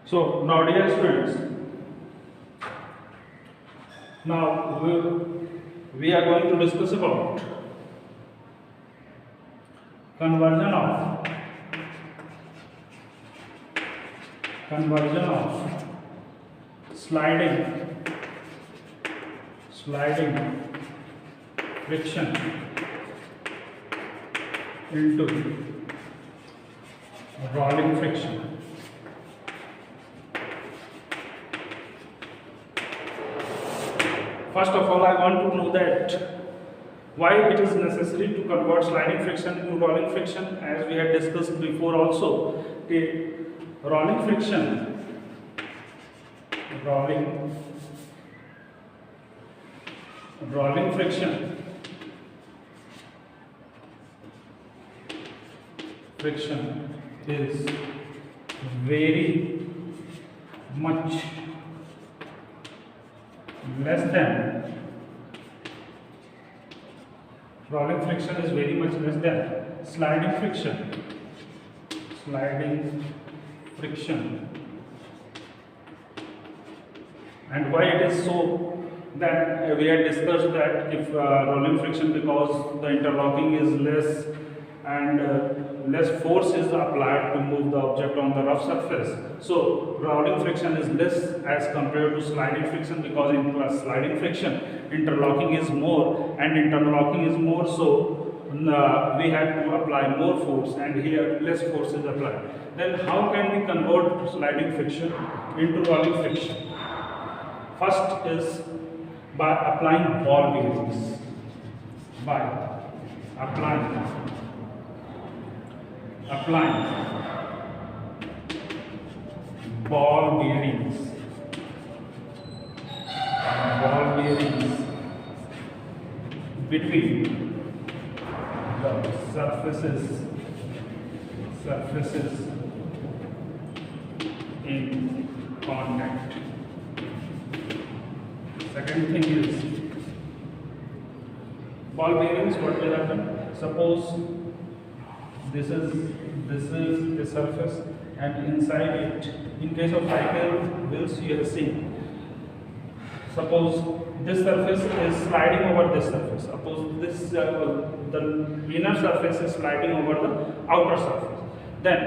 So now dear students, now we are going to discuss about conversion of sliding friction into rolling friction. First of all, I want to know that why it is necessary to convert sliding friction to rolling friction, as we had discussed before also. Okay, rolling friction is very much less than sliding friction. And why it is so? That we had discussed that if rolling friction, because the interlocking is less and less force is applied to move the object on the rough surface. So rolling friction is less as compared to sliding friction, because in sliding friction interlocking is more, so we have to apply more force, and here less force is applied. Then how can we convert sliding friction into rolling friction? First is by applying ball bearings. Applying ball bearings between the surfaces in contact. Second thing is ball bearings. What will happen? Suppose this is the surface, and inside it, in case of cycle wheels, you have seen, suppose this surface is sliding over this surface. Suppose this the inner surface is sliding over the outer surface. Then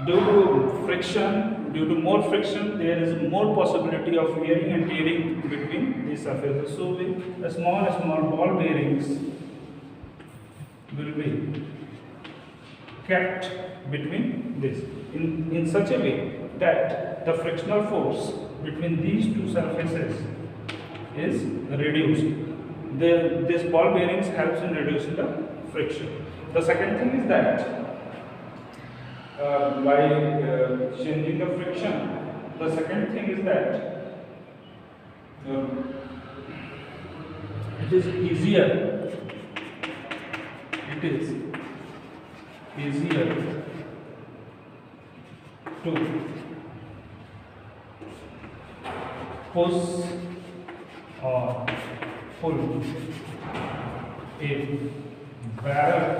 due to more friction, there is more possibility of wearing and tearing between these surfaces. So with small ball bearings will be kept between this in such a way that the frictional force between these two surfaces is reduced. This ball bearings helps in reducing the friction. The second thing is that by changing the friction, the second thing is that it is easier to push or pull a barrel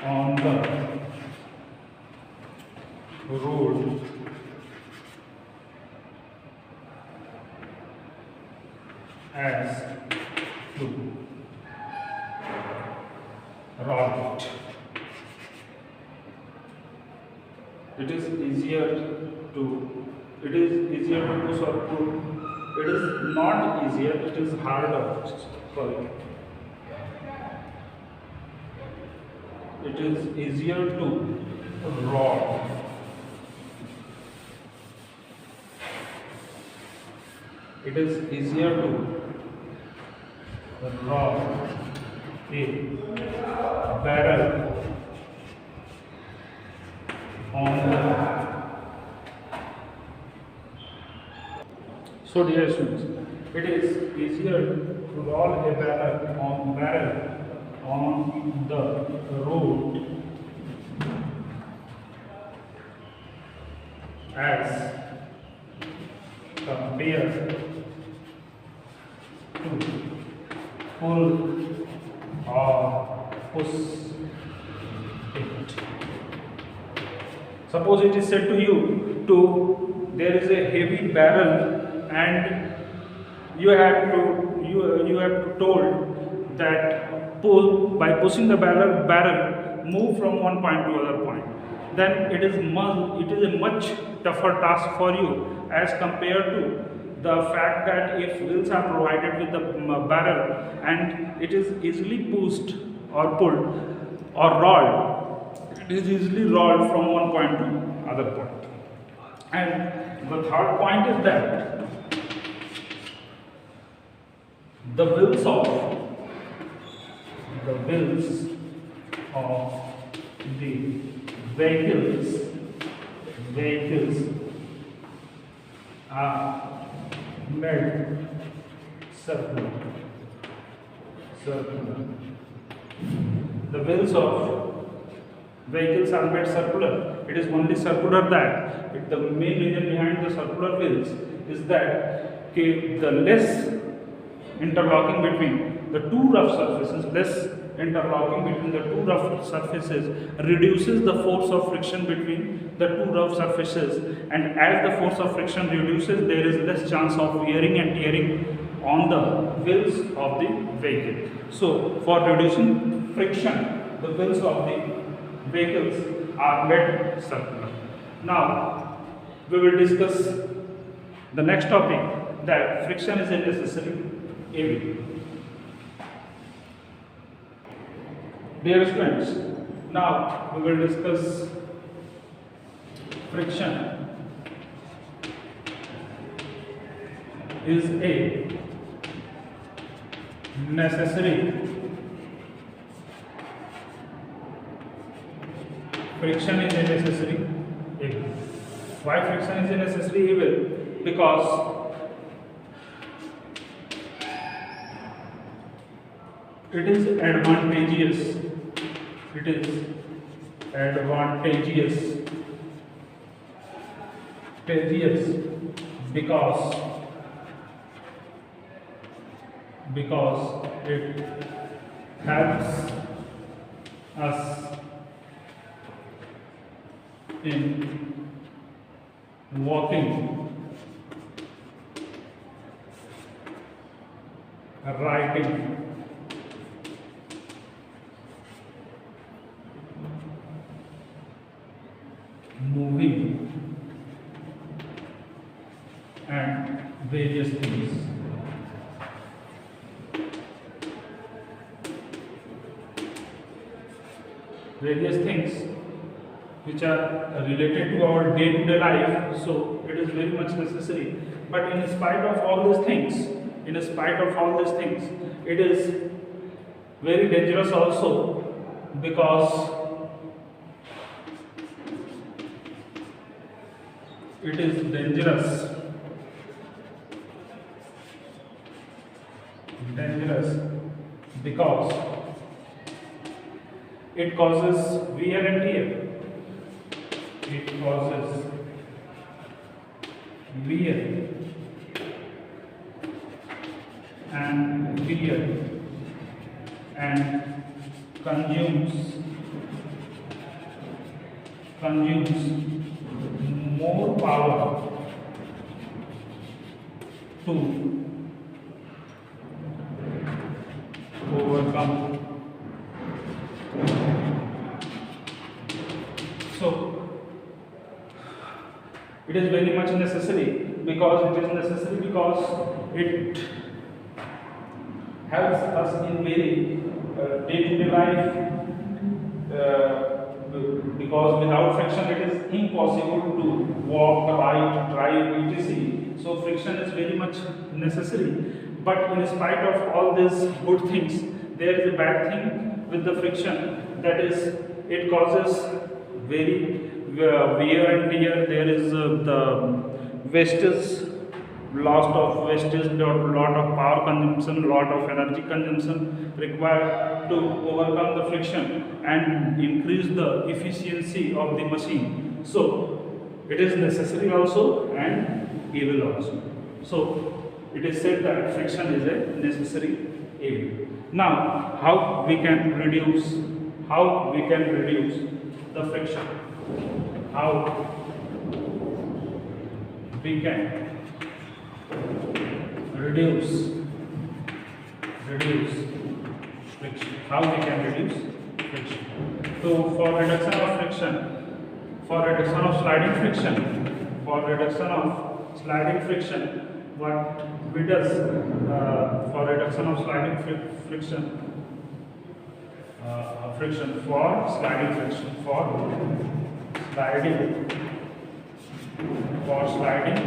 on the road as to roll it. It is easier to push or pull. It is not easier, it is harder. Sorry. It is easier to roll. It is easier to roll a barrel on the. So dear students, it is easier to roll a barrel on the road as compared to pull or push it. Suppose it is said to you to there is a heavy barrel and you have to told that by pushing the barrel move from one point to other point. Then it is a much tougher task for you as compared to the fact that if wheels are provided with the barrel and it is easily pushed or pulled or rolled, it is easily rolled from one point to other point. And the third point is that the wheels of the vehicles are made circular. The wheels of vehicles are made circular. It is only circular that the main reason behind the circular wheels is that the less interlocking between the two rough surfaces, reduces the force of friction between the two rough surfaces, and as the force of friction reduces, there is less chance of wearing and tearing on the wheels of the vehicle. So, for reducing friction, the wheels of the vehicles are made circular. Now, we will discuss the next topic, that friction is a necessary evil. Dear students, now we will discuss friction is a necessary. Friction is a necessary evil. Why friction is a necessary evil? Because it is advantageous. It is advantageous because it helps us in walking, writing, moving, and various things. Various things which are related to our day-to-day life, so it is very much necessary. But in spite of all these things, it is very dangerous also, because it is dangerous because it causes wear and tear. It causes wear and tear and consumes more power to overcome. So, it is very much necessary because it helps us in very day-to-day life. Because without friction it is impossible to walk, ride, drive, etc. So friction is very much necessary. But in spite of all these good things, there is a bad thing with the friction, that is, it causes very wear and tear. There is the wastage, loss of wastage, lot of power consumption, lot of energy consumption required to overcome the friction and increase the efficiency of the machine. So it is necessary also and evil also. So it is said that friction is a necessary evil. Now, how we can reduce how we can reduce the friction. How we can reduce friction. How we can reduce friction. So for reduction of friction, for reduction of sliding friction, what we does for reduction of sliding friction, for sliding friction, for sliding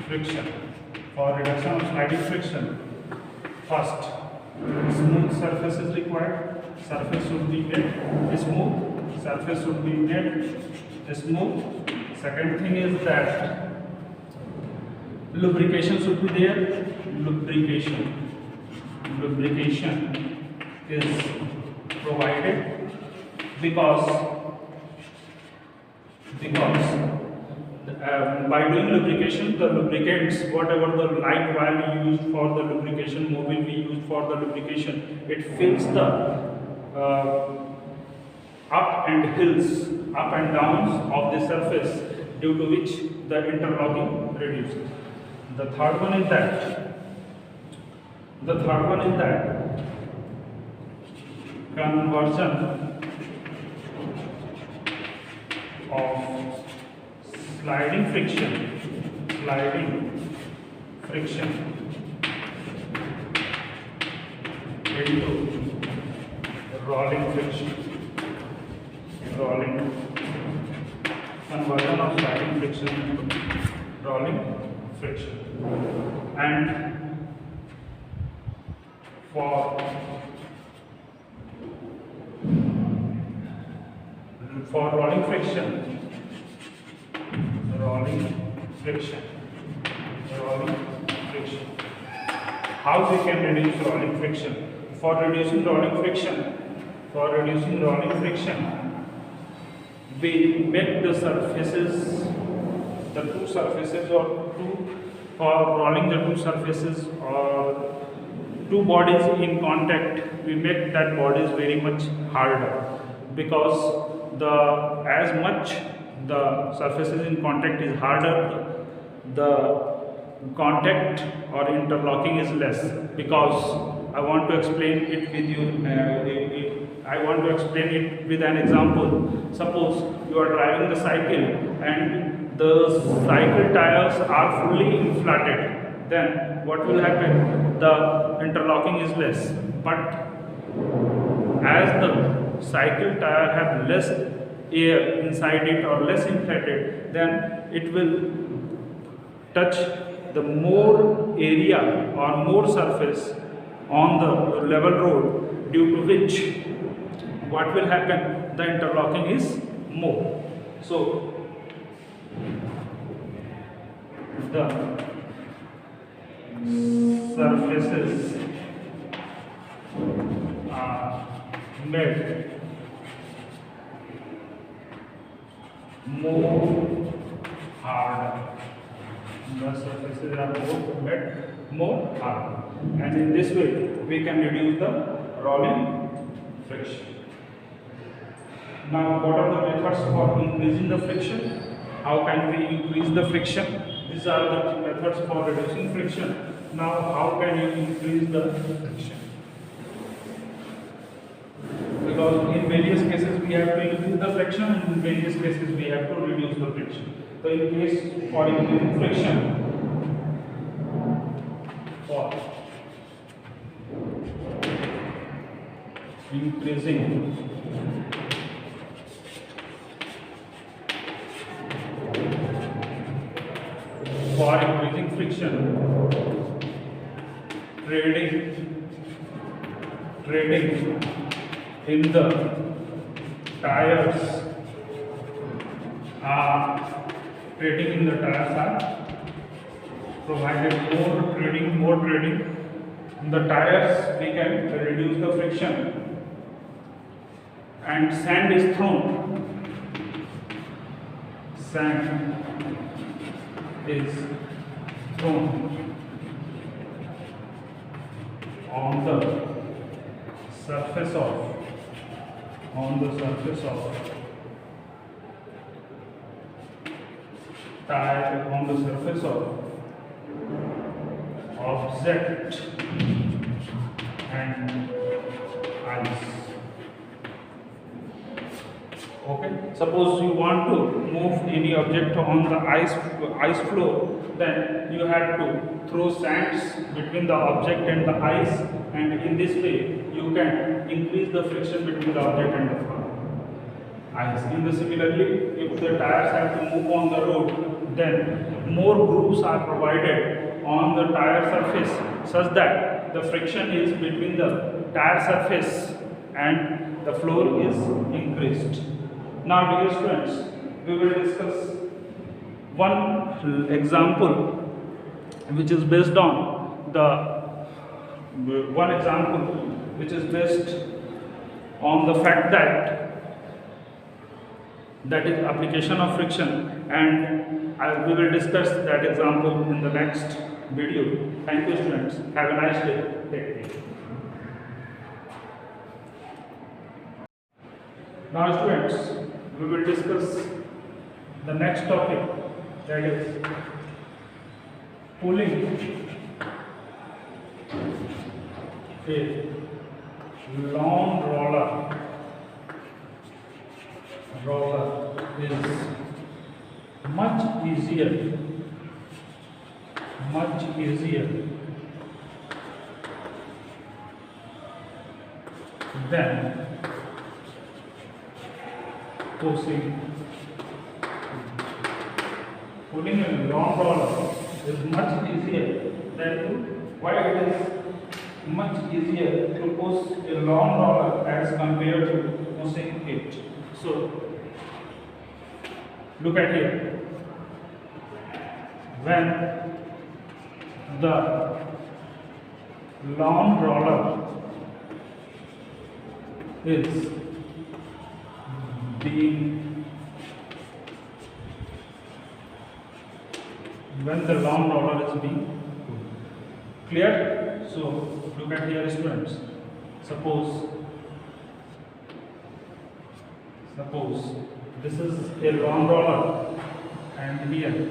friction, for reduction of sliding friction, first smooth surface is required. Surface should be made smooth. Surface should be made smooth. Second thing is that lubrication should be there. Lubrication is provided because by doing lubrication, the lubricants, whatever the light value used for the lubrication, more will be used for the lubrication. It fills the up and downs of the surface, due to which the interlocking reduces. The third one is that conversion of sliding friction into rolling friction. Conversion of sliding friction into rolling friction. And for rolling friction, how we can reduce rolling friction? For reducing rolling friction, we make the surfaces, the two surfaces, or for rolling the two surfaces or two bodies in contact, we make that bodies very much harder, because as much the surfaces in contact is harder, the contact or interlocking is less. Because I want to explain it with you. I want to explain it with an example. Suppose you are driving the cycle and the cycle tires are fully inflated. Then what will happen? The interlocking is less. But as the cycle tire have less air inside it or less inflated, then it will touch the more area or more surface on the level road, due to which what will happen? The interlocking is more. So the surfaces are made more hard. The surfaces are made more hard, and in this way we can reduce the rolling friction. Now, what are the methods for increasing the friction? How can we increase the friction? These are the methods for reducing friction. Now, how can you increase the friction? Because in various cases we have to increase the friction, and in various cases we have to reduce the friction. So in case for increasing friction, for increasing friction, trading in the tires are provided. More trading in the tires, we can reduce the friction. And sand is thrown on the surface of on the surface of tire on the surface of object and ice. Okay, suppose you want to move any object on the ice floor, then you have to throw sands between the object and the ice, and in this way you can increase the friction between the object and the ice. In the similarly, if the tires have to move on the road, then more grooves are provided on the tire surface such that the friction is between the tire surface and the floor is increased. Now, dear students, we will discuss one example which is based on the fact that is application of friction, and we will discuss that example in the next video. Thank you, students. Have a nice day. Take care. Now, students, we will discuss the next topic, that is pulling a long roller is much easier than pulling a long roller is much easier than why it is much easier to push a long roller as compared to pushing it. So look at here. When the long roller is being clear. So look at here, students. Suppose this is a long roller, and here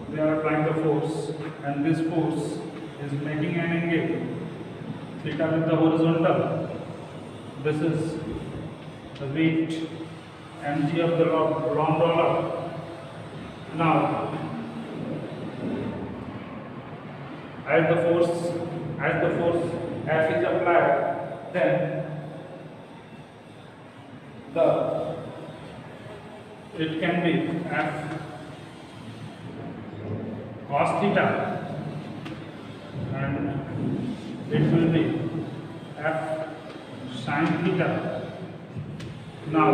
they are applying the force, and this force is making an angle theta with the horizontal. This is the weight mg of the long roller. Now, as the force F is applied, then it can be F cos theta, and it will be F sin theta. Now,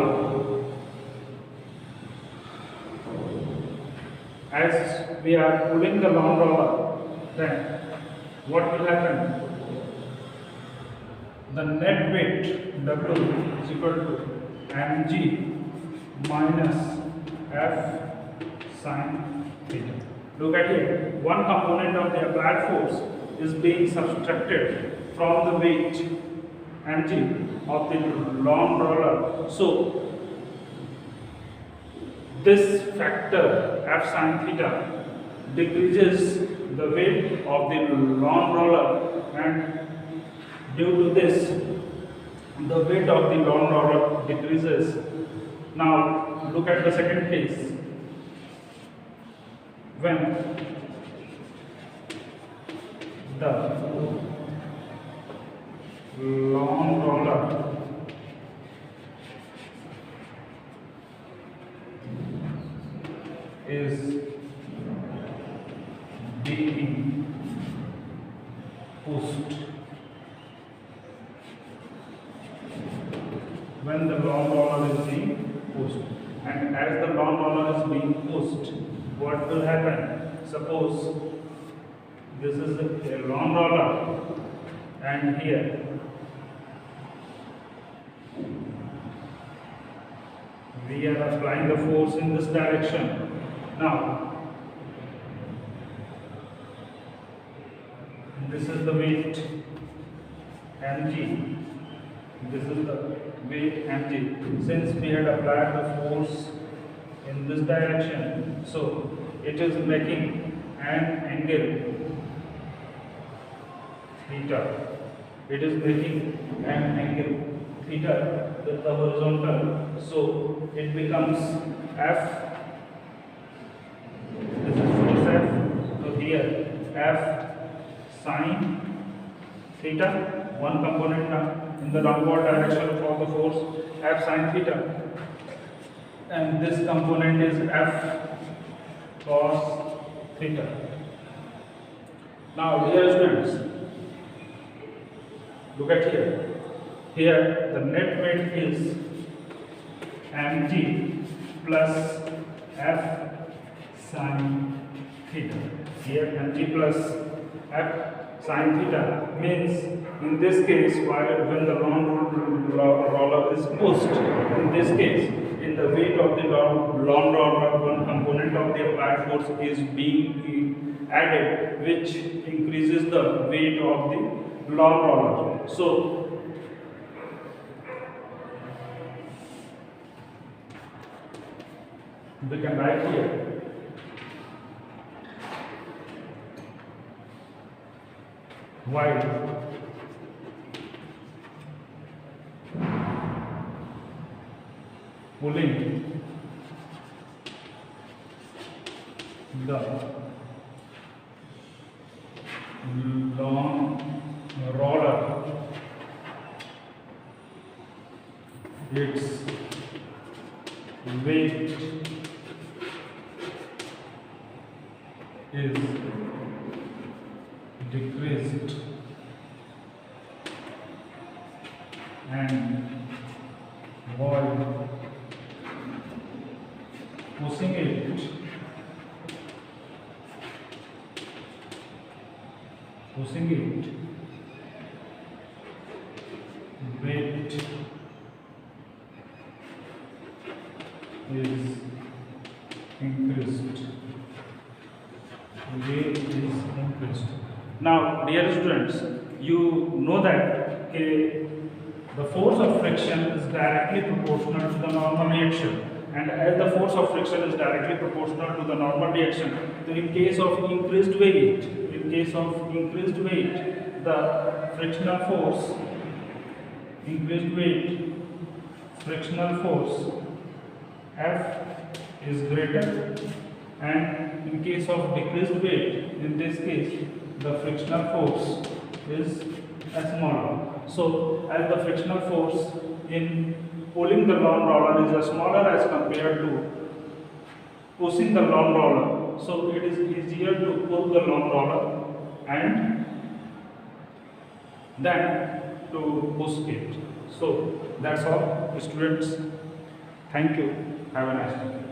as we are pulling the long roller, then what will happen? The net weight W is equal to mg minus F sin theta. Look at it. One component of the applied force is being subtracted from the weight mg of the long roller. So this factor F sin theta decreases the weight of the long roller, and due to this the weight of the long roller decreases. Now look at the second case. When the long roller is being pushed, when the long roller is being pushed, and as the long roller is being pushed, what will happen? Suppose this is a long roller, and here we are applying the force in this direction. Now, this is the weight mg. This is the weight mg. Since we had applied the force in this direction, so it is making an angle theta. It is making an angle theta with the horizontal. So it becomes F. This is force F. So here F sine theta, one component now in the downward direction for the force, F sine theta, and this component is F cos theta. Now dear students, look at here. Here the net weight is mg plus F sine theta. Here mg plus F sine theta means, in this case, when the long roller is pushed, in this case, in the weight of the long roller, one component of the applied force is being added, which increases the weight of the long roller. So we can write here while pulling the long roller, its weight is decreased, and while pushing it, weight is increased. Weight is increased. Now, dear students, you know that the force of friction is directly proportional to the normal reaction, and as the force of friction is directly proportional to the normal reaction, so in case of increased weight, the frictional force, F is greater, and in case of decreased weight, in this case, the frictional force is smaller. So, as the frictional force in pulling the long roller is smaller as compared to pushing the long roller, so it is easier to pull the long roller and then to push it. So that's all, students. Thank you. Have a nice day.